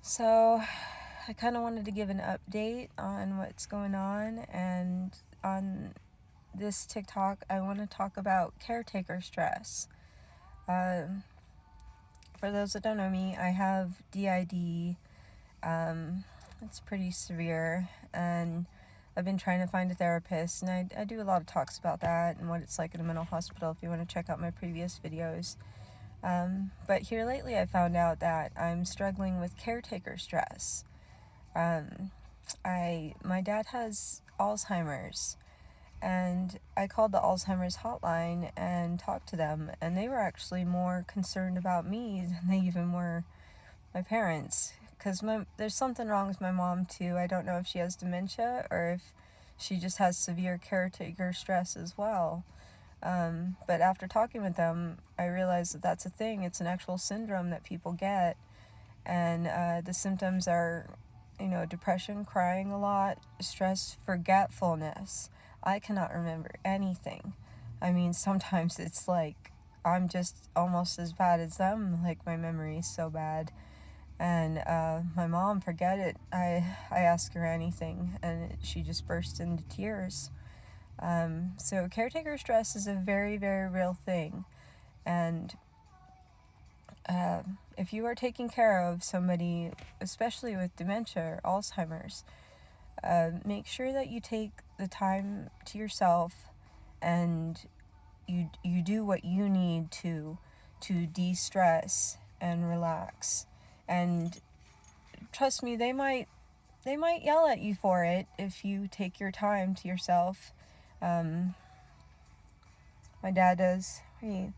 So I kind of wanted to give an update on what's going on, and on this TikTok I want to talk about caretaker stress. Um, for those that don't know me, I have DID. It's pretty severe, and I've been trying to find a therapist, and I do a lot of talks about that and what it's like in a mental hospital if you want to check out my previous videos. But here lately I found out that I'm struggling with caretaker stress. My dad has Alzheimer's, and I called the Alzheimer's hotline and talked to them, and they were actually more concerned about me than they even were my parents, because there's something wrong with my mom too. I don't know if she has dementia or if she just has severe caretaker stress as well. But after talking with them, I realized that that's a thing. It's an actual syndrome that people get, and the symptoms are, depression, crying a lot, stress, forgetfulness. I cannot remember anything. I mean, sometimes it's like I'm just almost as bad as them. Like, my memory is so bad. And my mom, forget it. I ask her anything, and she just bursts into tears. So caretaker stress is a very, very real thing. And if you are taking care of somebody, especially with dementia or Alzheimer's, make sure that you take the time to yourself, and you do what you need to de-stress and relax. And trust me, they might yell at you for it if you take your time to yourself. My dad does. He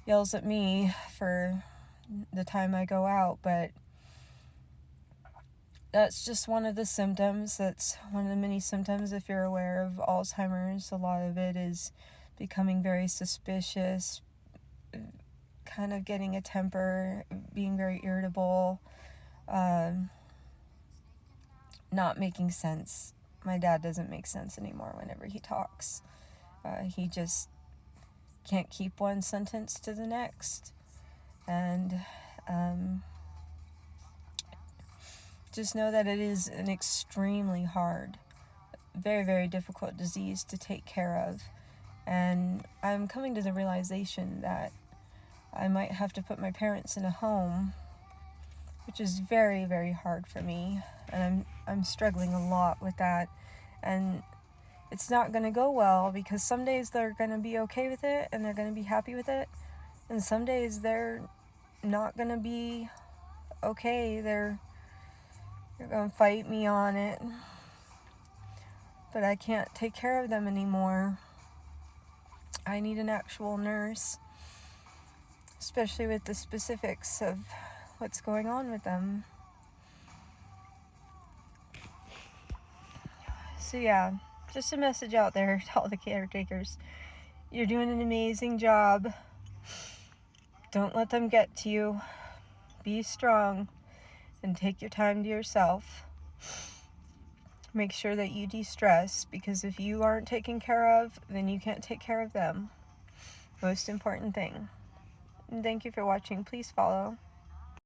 yells at me for the time I go out, but that's just one of the symptoms. That's one of the many symptoms. If you're aware of Alzheimer's, a lot of it is becoming very suspicious, kind of getting a temper, being very irritable, not making sense. My dad doesn't make sense anymore whenever he talks. He just can't keep one sentence to the next. And just know that it is an extremely hard, very, very difficult disease to take care of. And I'm coming to the realization that I might have to put my parents in a home, which is very, very hard for me. And I'm struggling a lot with that. And it's not going to go well, because some days they're going to be okay with it and they're going to be happy with it. And some days they're not going to be okay. They're going to fight me on it. But I can't take care of them anymore. I need an actual nurse, especially with the specifics of what's going on with them. So yeah, just a message out there to all the caretakers. You're doing an amazing job. Don't let them get to you. Be strong and take your time to yourself. Make sure that you de-stress, because if you aren't taken care of, then you can't take care of them. Most important thing. And thank you for watching. Please follow.